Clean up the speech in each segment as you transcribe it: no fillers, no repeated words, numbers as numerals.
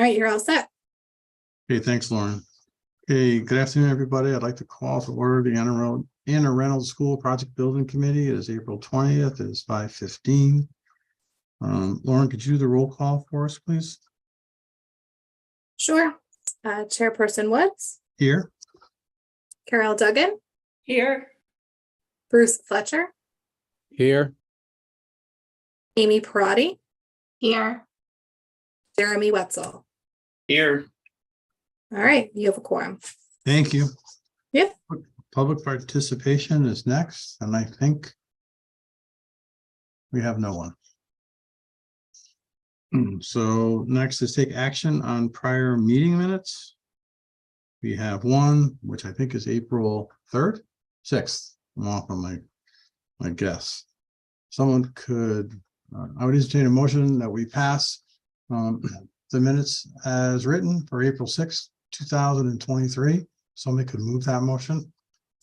All right, you're all set. Okay, thanks, Lauren. Okay, good afternoon, everybody. I'd like to call to order the Anna Reynolds School Project Building Committee. It is April 20th. It is 5:15. Lauren, could you do the roll call for us, please? Sure. Chairperson Woods. Here. Carol Duggan. Here. Bruce Fletcher. Here. Amy Perotti. Here. Jeremy Wetzel. Here. All right, you have a quorum. Thank you. Yeah. Public participation is next, and I think we have no one. So next is take action on prior meeting minutes. We have one, which I think is April 3rd, 6th. I'm off on my guess. Someone could, I would entertain a motion that we pass the minutes as written for April 6th, 2023. Somebody could move that motion.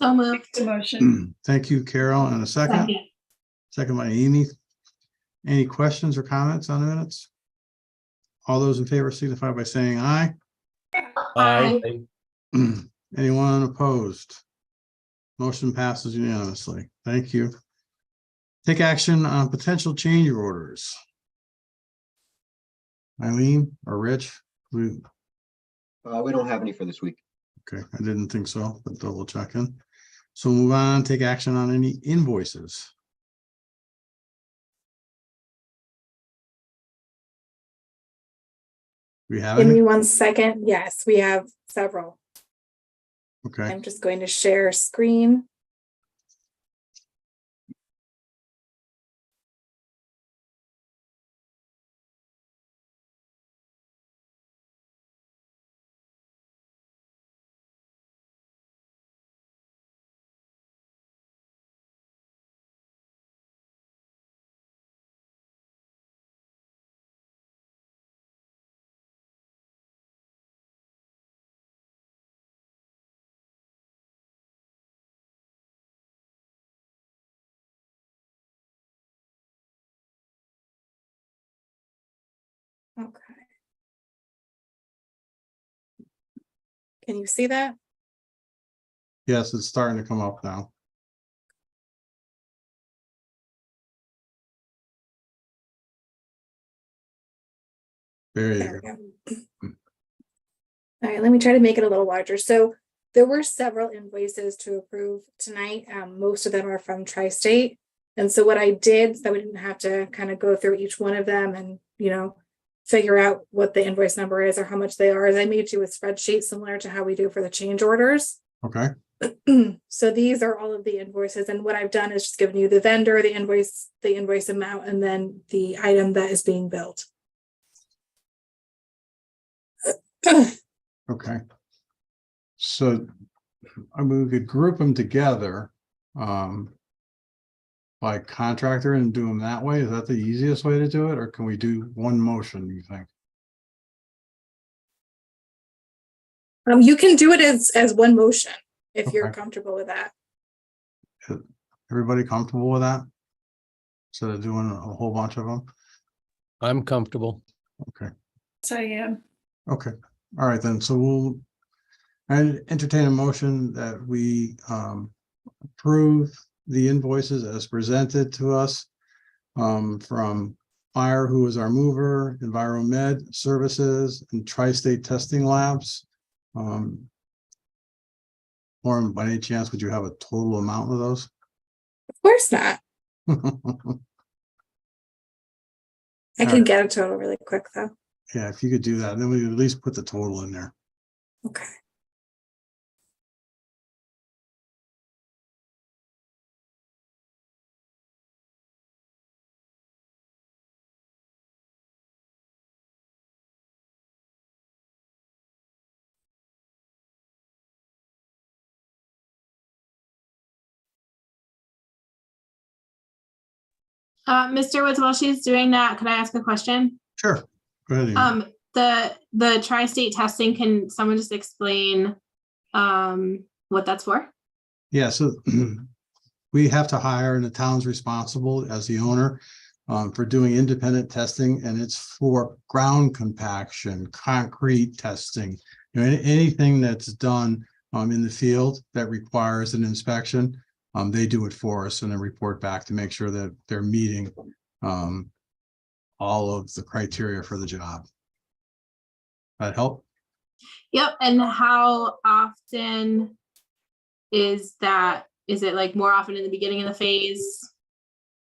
So moved. The motion. Thank you, Carol. And a second. Second by Amy. Any questions or comments on the minutes? All those in favor signify by saying aye. Aye. Anyone opposed? Motion passes unanimously. Thank you. Take action on potential change orders. Eileen or Rich? We don't have any for this week. Okay, I didn't think so, but double checking. So move on, take action on any invoices. We have Give any? me 1 second. Yes, we have several. Okay, I'm just going to share screen. Okay. Can you see that? yes, it's starting to come up now. There you There go. we go. All right, let me try to make it a little larger. So there were several invoices to approve tonight. Most of them are from Tri-State. And so what I did, so we didn't have to kind of go through each one of them and, figure out what the invoice number is or how much they are, is I made you a spreadsheet similar to how we do for the change orders. Okay, So these are all of the invoices. And what I've done is just given you the vendor, the invoice amount, and then the item that is being billed. okay. So I mean, we could group them together by contractor and do them that way. Is that the easiest way to do it? Or can we do one motion, you think? You can do it as one motion if you're Okay. comfortable with that. Everybody comfortable with that? Instead of doing a whole bunch of them? I'm comfortable. Okay, So I am. okay. All right, then. So I entertain a motion that we approve the invoices as presented to us from Fire, who is our mover, Enviromed Services, and Tri-State Testing Labs. Lauren, by any chance, would you have a total amount of those? Of course not. I can get a total really quick though. Yeah, if you could do that, then we at least put the total in there. Okay. Mr. Woods, while she's doing that, could I ask a question? Sure. Go ahead. Amy. The tri-state testing, can someone just explain what that's for? Yeah, so we have to hire, and the town's responsible as the owner for doing independent testing, and it's for ground compaction, concrete testing. You know, anything that's done in the field that requires an inspection, they do it for us and then report back to make sure that they're meeting all of the criteria for the job. That help? Yep, and how often is that? Is it like more often in the beginning of the phase?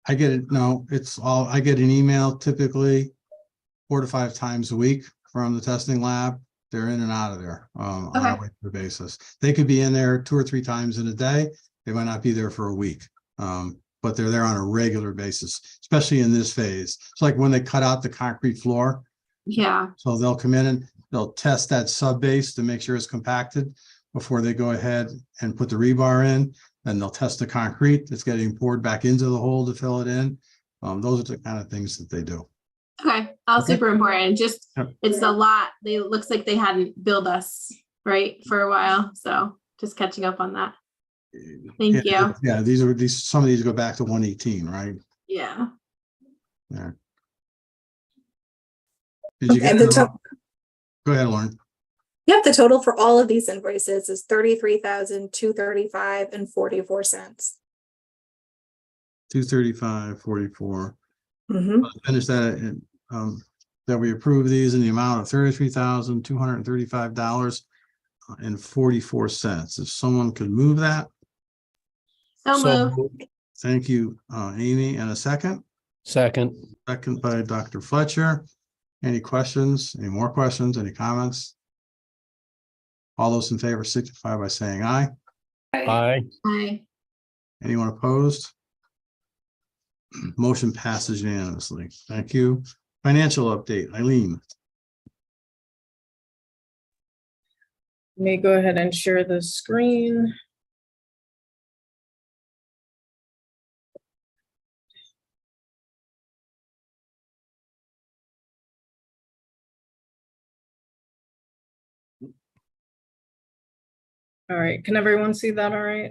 I get it. No, I get an email typically 4 to 5 times a week from the testing lab. They're in and out of there on a regular basis. They could be in there 2 or 3 times in a day. They might not be there for a week, but they're there on a regular basis, especially in this phase. It's like when they cut out the concrete floor. Yeah. So they'll come in and they'll test that sub base to make sure it's compacted before they go ahead and put the rebar in. Then they'll test the concrete that's getting poured back into the hole to fill it in. Those are the kind of things that they do. Okay, all Okay. super important. Just Yep. it's a lot. It looks like they hadn't billed us right for a while, so just catching up on that. Thank you. Yeah, some of these go back to 118, right? Yeah. Yeah. Did you And get the Go ahead, Lauren. Yep, the total for all of these invoices is $33,235.44. 235.44. Mm-hmm. Finish that and that we approve these in the amount of $33,235.44. If someone could move that, So So moved. thank you, Amy. And a second second, by Dr. Fletcher. Any questions? Any more questions? Any comments? All those in favor signify by saying aye. aye. Aye. Anyone opposed? Motion passes unanimously. Thank you. Financial update, Eileen. Let me go ahead and share the screen. All right, can everyone see that all right?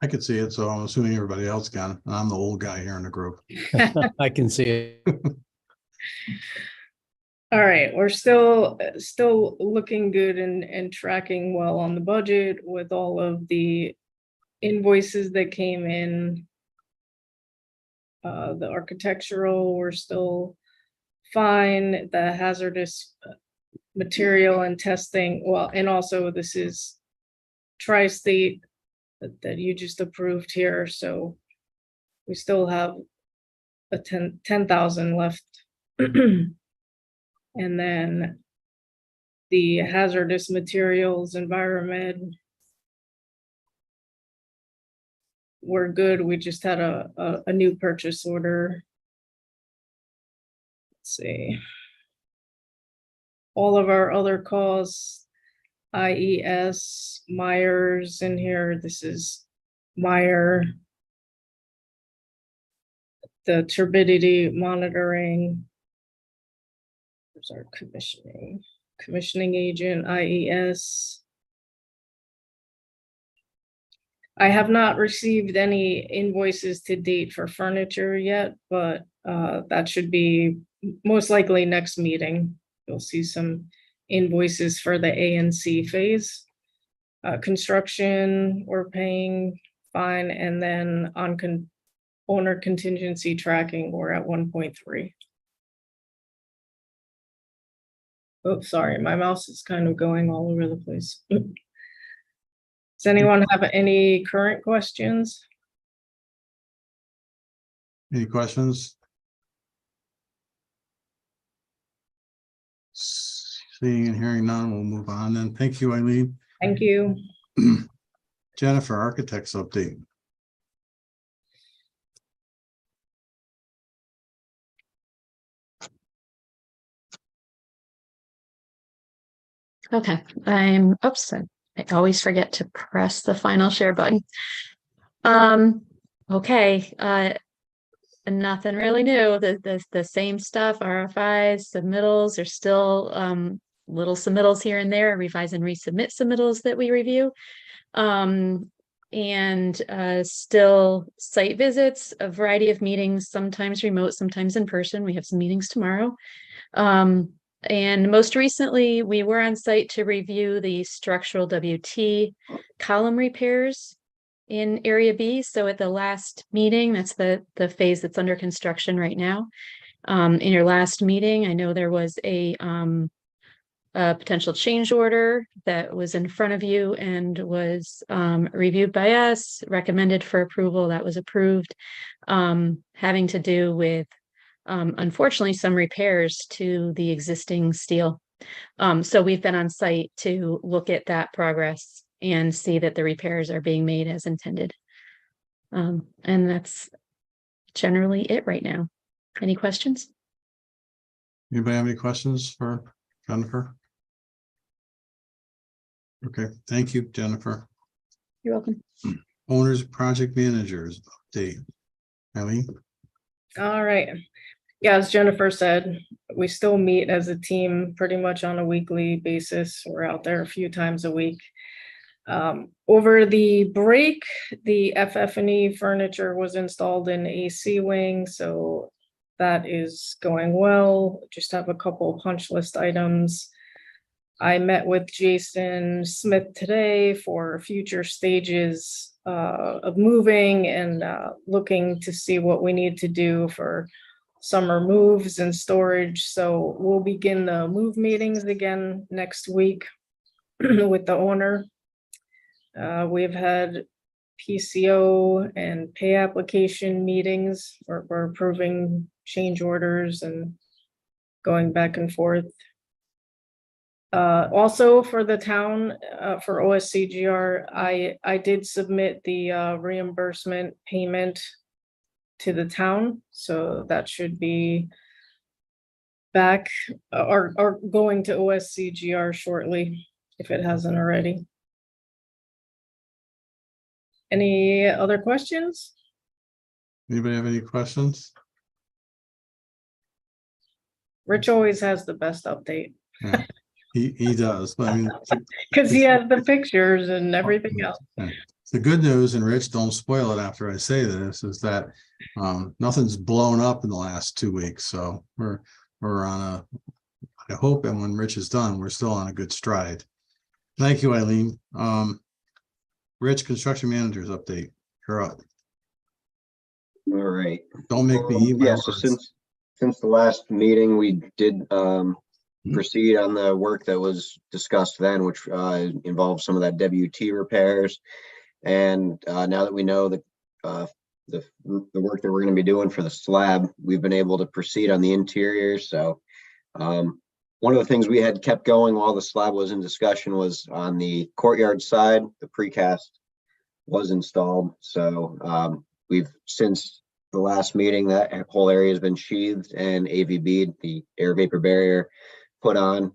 I could see it, so I'm assuming everybody else can. And I'm the old guy here in the group. I can see it. All right, we're still looking good and tracking well on the budget with all of the invoices that came in. The architectural, we're still fine. The hazardous material and testing, well, and also this is tri-state that you just approved here, so we still have a 10,000 left. And then the hazardous materials, environment, we're good. We just had a new purchase order. Let's see. All of our other costs, IES, Myers in here. This is Meyer. The turbidity monitoring. There's our commissioning agent, IES. I have not received any invoices to date for furniture yet, but that should be most likely next meeting. You'll see some invoices for the A and C phase. Construction, we're paying fine, and then on owner contingency tracking, we're at 1.3. Oh, sorry, my mouse is kind of going all over the place. Does anyone have any current questions? Any questions? Seeing and hearing none, we'll move on then. Thank you, Eileen. Thank you. Jennifer, architects update. Okay, I always forget to press the final share button. Okay, nothing really new. The same stuff. RFIs, submittals are still little submittals here and there, revise and resubmit submittals that we review. and still site visits, a variety of meetings, sometimes remote, sometimes in person. We have some meetings tomorrow. And most recently, we were on site to review the structural WT column repairs in Area B. So at the last meeting, that's the phase that's under construction right now. In your last meeting, I know there was a potential change order that was in front of you and was reviewed by us, recommended for approval. That was approved, having to do with unfortunately some repairs to the existing steel. So we've been on site to look at that progress and see that the repairs are being made as intended. And that's generally it right now. Any questions? Anybody have any questions for Jennifer? Okay, thank you, Jennifer. You're welcome. Owners, project managers, update. Eileen? All right. Yeah, as Jennifer said, we still meet as a team pretty much on a weekly basis. We're out there a few times a week. Over the break, the FF&E furniture was installed in AC wing, so that is going well. Just have a couple punch list items. I met with Jason Smith today for future stages of moving and looking to see what we need to do for summer moves and storage. So we'll begin the move meetings again next week with the owner. We've had PCO and pay application meetings where we're approving change orders and going back and forth. Also for the town, for OSCGR, I did submit the reimbursement payment to the town, so that should be back or going to OSCGR shortly if it hasn't already. Any other questions? Anybody have any questions? Rich always has the best update Yeah, he does, but I mean, because he has the pictures and everything else. the good news, and Rich, don't spoil it after I say this, is that nothing's blown up in the last 2 weeks. So we're on a, I hope, and when Rich is done, we're still on a good stride. Thank you, Eileen. Rich, construction managers update. You're up. All right. Don't make me eat my Yeah, so words. since the last meeting, we did proceed on the work that was discussed then, which involves some of that WT repairs. And now that we know that the work that we're going to be doing for the slab, we've been able to proceed on the interior. So one of the things we had kept going while the slab was in discussion was on the courtyard side, the precast was installed. So we've, since the last meeting, that whole area has been sheathed and AVB'd, the air vapor barrier, put on.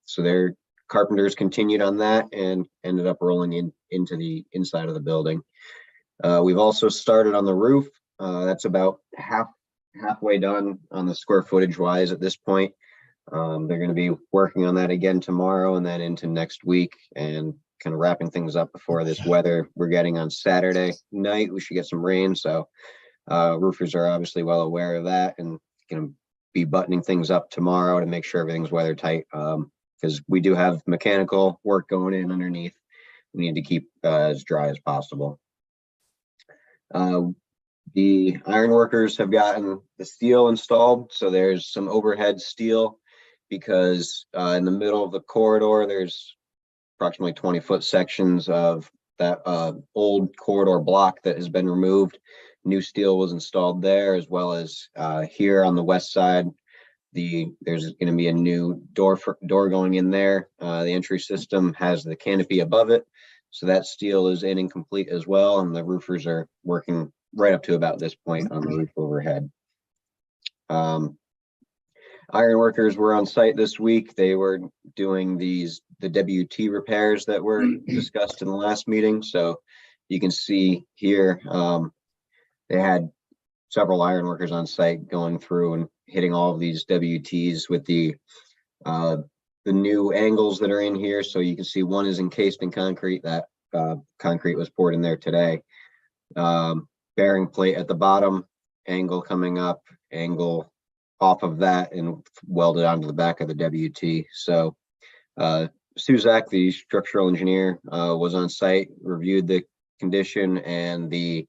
So their carpenters continued on that and ended up rolling into the inside of the building. We've also started on the roof. That's about halfway done on the square footage wise at this point. They're going to be working on that again tomorrow and then into next week and kind of wrapping things up before this weather we're getting on Saturday night. We should get some rain. So roofers are obviously well aware of that and going to be buttoning things up tomorrow to make sure everything's weather tight. Because we do have mechanical work going in underneath. We need to keep as dry as possible. The iron workers have gotten the steel installed. So there's some overhead steel because in the middle of the corridor, there's approximately 20-foot sections of that old corridor block that has been removed. New steel was installed there, as well as here on the west side. There's going to be a new door going in there. The entry system has the canopy above it. So that steel is in and complete as well. And the roofers are working right up to about this point on the roof overhead. Iron workers were on site this week. They were doing the WT repairs that were discussed in the last meeting. So you can see here, they had several iron workers on site going through and hitting all of these WTs with the new angles that are in here. So you can see one is encased in concrete. That concrete was poured in there today. Bearing plate at the bottom, angle coming up, angle off of that, and welded onto the back of the WT. So Suzak, the structural engineer, was on site, reviewed the condition, and the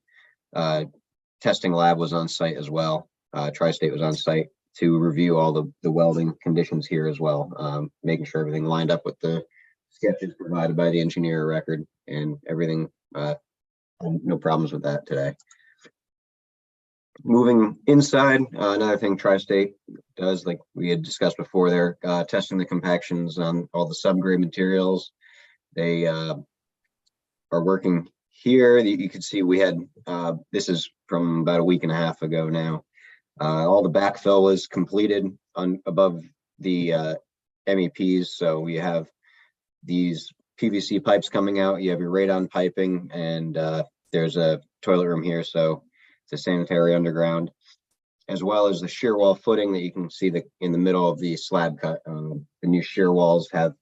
testing lab was on site as well. Tri-State was on site to review all the welding conditions here as well, making sure everything lined up with the sketches provided by the engineer record, and everything, no problems with that today. Moving inside, another thing Tri-State does, like we had discussed before, they're testing the compactions on all the subgrade materials. They are working here. You can see we had, this is from about a week and a half ago now. All the backfill was completed above the MEPs. So we have these PVC pipes coming out. You have your radon piping, and there's a toilet room here. So it's a sanitary underground, as well as the shear wall footing that you can see in the middle of the slab cut. The new shear walls have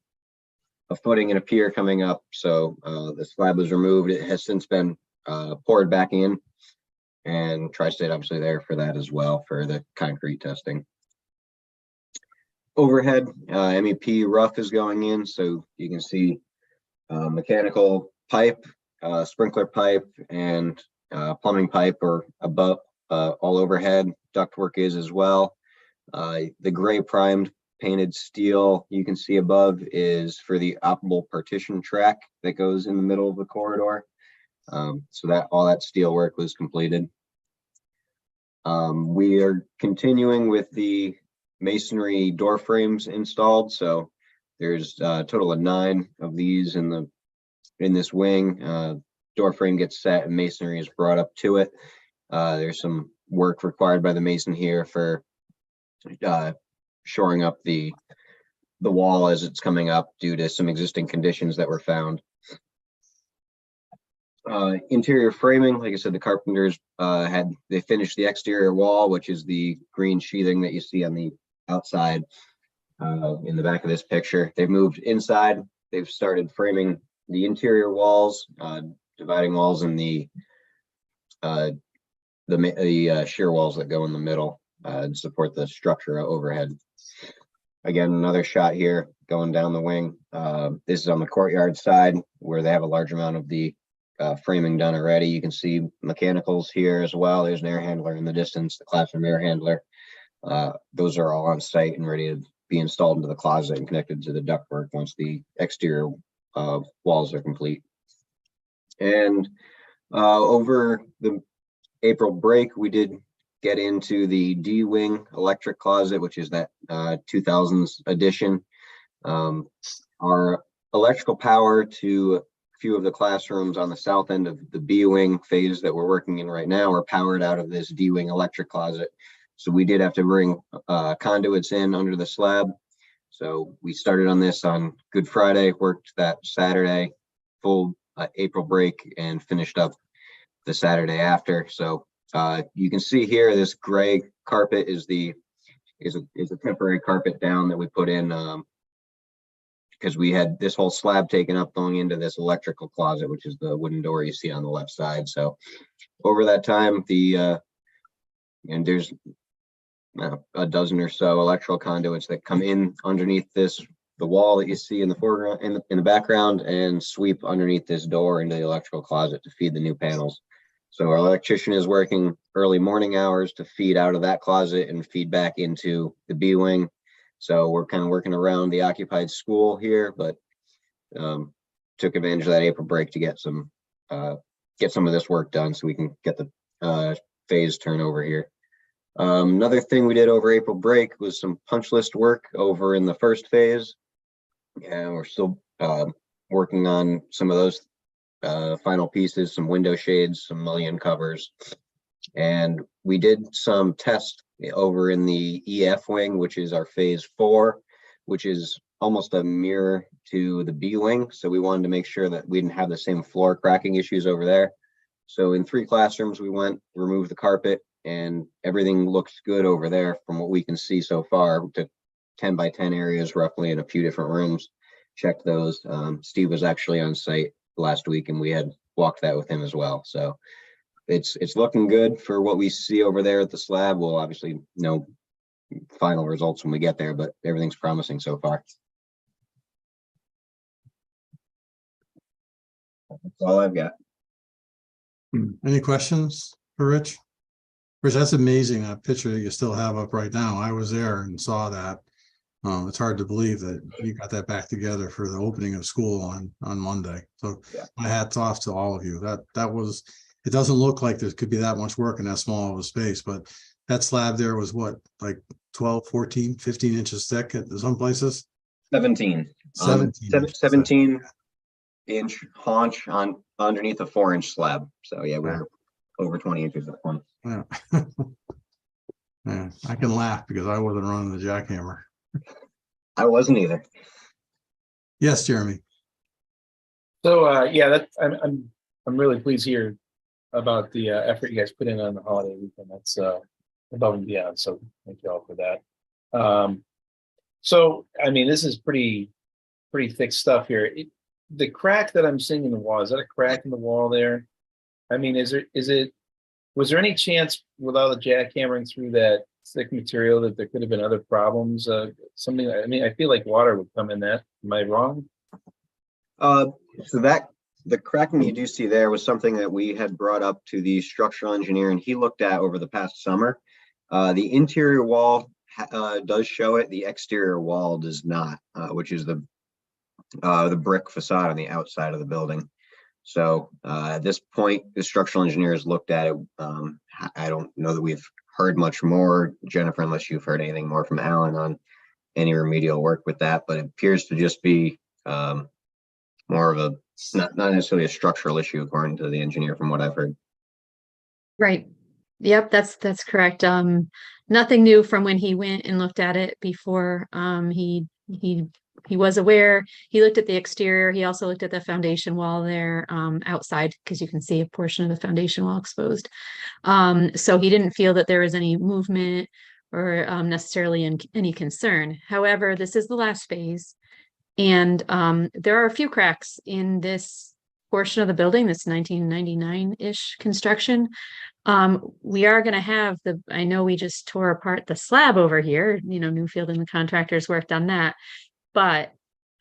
a footing and a pier coming up. So the slab was removed. It has since been poured back in, and Tri-State obviously there for that as well for the concrete testing. Overhead, MEP rough is going in, so you can see mechanical pipe, sprinkler pipe, and plumbing pipe are above, all overhead. Ductwork is as well. The gray primed painted steel you can see above is for the operable partition track that goes in the middle of the corridor. So that all that steel work was completed. We are continuing with the masonry door frames installed. So there's a total of 9 of these in this wing. Door frame gets set and masonry is brought up to it. There's some work required by the mason here for shoring up the wall as it's coming up due to some existing conditions that were found. Interior framing, like I said, the carpenters they finished the exterior wall, which is the green sheathing that you see on the outside in the back of this picture. They've moved inside. They've started framing the interior walls, dividing walls, and the shear walls that go in the middle and support the structure overhead. Again, another shot here going down the wing. This is on the courtyard side where they have a large amount of the framing done already. You can see mechanicals here as well. There's an air handler in the distance, the classroom air handler. Those are all on site and ready to be installed into the closet and connected to the ductwork once the exterior walls are complete. And over the April break, we did get into the D-wing electric closet, which is that 2000s edition. Our electrical power to few of the classrooms on the south end of the B-wing phase that we're working in right now are powered out of this D-wing electric closet. So we did have to bring conduits in under the slab. So we started on this on Good Friday, worked that Saturday, full April break, and finished up the Saturday after. So you can see here, this gray carpet is a temporary carpet down that we put in because we had this whole slab taken up going into this electrical closet, which is the wooden door you see on the left side. So over that time, and there's a dozen or so electrical conduits that come in underneath the wall that you see in the foreground, in the background, and sweep underneath this door into the electrical closet to feed the new panels. So our electrician is working early morning hours to feed out of that closet and feed back into the B-wing. So we're kind of working around the occupied school here, but took advantage of that April break to get some of this work done so we can get the phase turnover here. Another thing we did over April break was some punch list work over in the first phase. And we're still working on some of those final pieces, some window shades, some mullion covers. And we did some tests over in the EF wing, which is our phase 4, which is almost a mirror to the B wing. So we wanted to make sure that we didn't have the same floor cracking issues over there. So in 3 classrooms, we went, removed the carpet, and everything looks good over there from what we can see so far. We took 10 by 10 areas roughly in a few different rooms, checked those. Steve was actually on site last week, and we had walked that with him as well. So it's looking good for what we see over there at the slab. We'll obviously know final results when we get there, but everything's promising so far. That's all I've got. Any questions for Rich? Rich, that's amazing, that picture that you still have up right now. I was there and saw that. It's hard to believe that you got that back together for the opening of school on Monday. So Yeah. my hat's off to all of you. That was, it doesn't look like there could be that much work in that small of a space, but that slab there was what, like 12, 14, 15 inches thick at some places? 17. 17. 17-inch haunch on underneath a 4-inch slab. So yeah, we're over 20 inches at one. Yeah. Yeah, I can laugh because I wasn't running the jackhammer. I wasn't either. Yes, Jeremy. So yeah, I'm really pleased here about the effort you guys put in on the holiday weekend. That's above and beyond. So thank you all for that. So I mean, this is pretty thick stuff here. The crack that I'm seeing in the wall, is that a crack in the wall there? I mean, was there any chance without the jackhammering through that thick material that there could have been other problems? Something, I mean, I feel like water would come in that. Am I wrong? So that the cracking you do see there was something that we had brought up to the structural engineer, and he looked at over the past summer. The interior wall does show it. The exterior wall does not, which is the brick facade on the outside of the building. So at this point, the structural engineer has looked at it. I don't know that we've heard much more, Jennifer, unless you've heard anything more from Alan on any remedial work with that, but it appears to just be more of a, not necessarily a structural issue, according to the engineer, from what I've heard. Right. Yep, that's correct. Nothing new from when he went and looked at it before. He was aware. He looked at the exterior. He also looked at the foundation wall there outside, because you can see a portion of the foundation wall exposed. So he didn't feel that there was any movement or necessarily any concern. However, this is the last phase, and there are a few cracks in this portion of the building, this 1999-ish construction. We are going to have I know we just tore apart the slab over here, Newfield and the contractors worked on that. But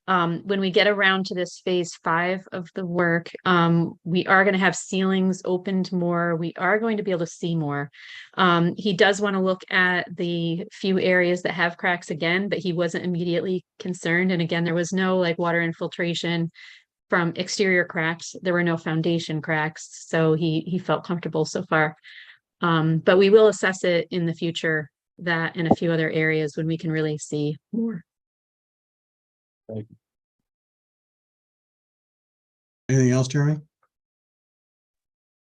when we get around to this phase 5 of the work, we are going to have ceilings opened more. We are going to be able to see more. He does want to look at the few areas that have cracks again, but he wasn't immediately concerned. And again, there was no like water infiltration from exterior cracks. There were no foundation cracks. So he felt comfortable so far. But we will assess it in the future, that and a few other areas when we can really see more. Thank you. Anything else, Jeremy?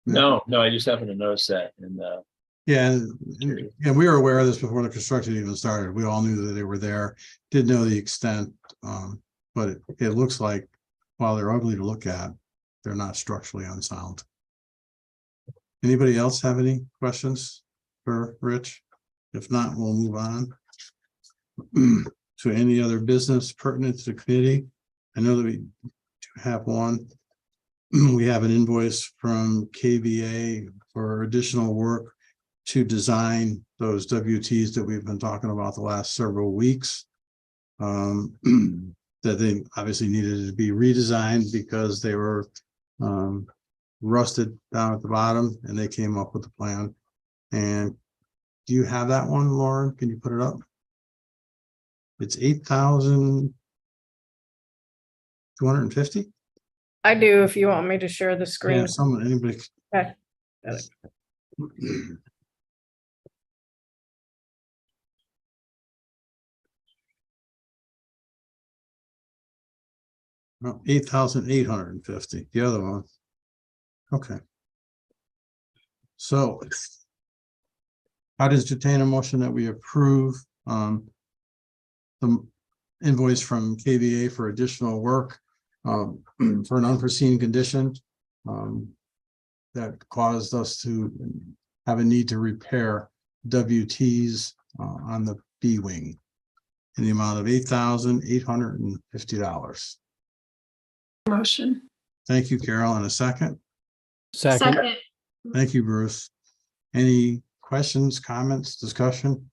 No, I just happened to notice that. And Yeah, and we were aware of this before the construction even started. We all knew that they were there, didn't know the extent, but it looks like, while they're ugly to look at, they're not structurally unsound. Anybody else have any questions for Rich? If not, we'll move on to any other business pertinent to the committee. I know that we do have one. We have an invoice from KBA for additional work to design those WTs that we've been talking about the last several weeks. That they obviously needed to be redesigned because they were rusted down at the bottom, and they came up with a plan. And do you have that one, Lauren? Can you put it up? It's 8,250. I do, if you want me to share the screen. Yeah, anybody. Okay. Got it. No, 8,850, the other one. Okay. So how does entertain a motion that we approve the invoice from KVA for additional work for an unforeseen condition that caused us to have a need to repair WTs on the B wing in the amount of $8,850. Motion. Thank you, Carol. And a second. Second. Second. Thank you, Bruce. Any questions, comments, discussion?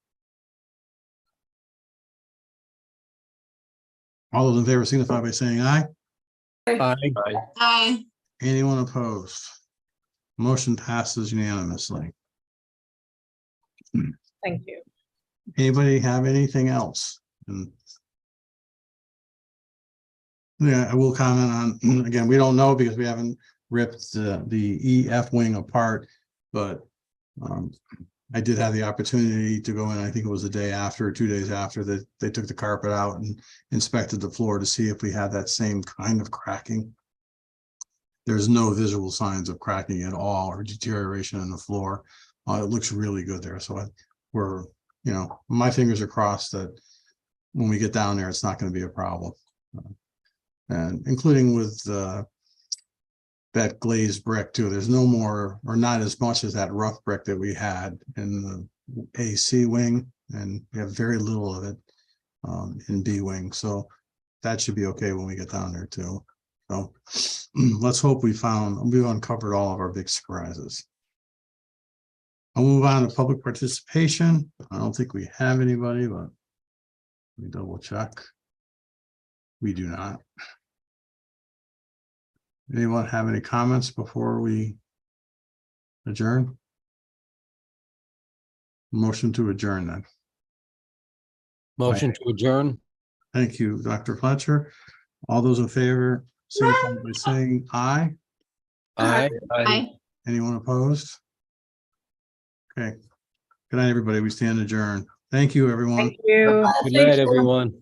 All those in favor signify by saying aye. Aye. Aye. Anyone opposed? Motion passes unanimously. Thank you. Anybody have anything else? Yeah, I will comment on, again, we don't know because we haven't ripped the EF wing apart, but I did have the opportunity to go in, I think it was the day after, 2 days after that they took the carpet out and inspected the floor to see if we had that same kind of cracking. There's no visual signs of cracking at all or deterioration in the floor. It looks really good there. So we're, you know, my fingers are crossed that when we get down there, it's not going to be a problem. And including with that glazed brick too. There's no more or not as much as that rough brick that we had in the AC wing, and we have very little of it in B wing. So that should be okay when we get down there too. So let's hope we've uncovered all of our big surprises. I'll move on to public participation. I don't think we have anybody, but let me double check. We do not. Anyone have any comments before we adjourn? Motion to adjourn then. Motion to adjourn. Thank you, Dr. Fletcher. All those in favor, signify by saying aye. Aye. Aye. Anyone opposed? Okay. Good night, everybody. We stand adjourned. Thank you, everyone. Thank you. Good night, everyone.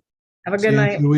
Have a See good you in night. 2 weeks.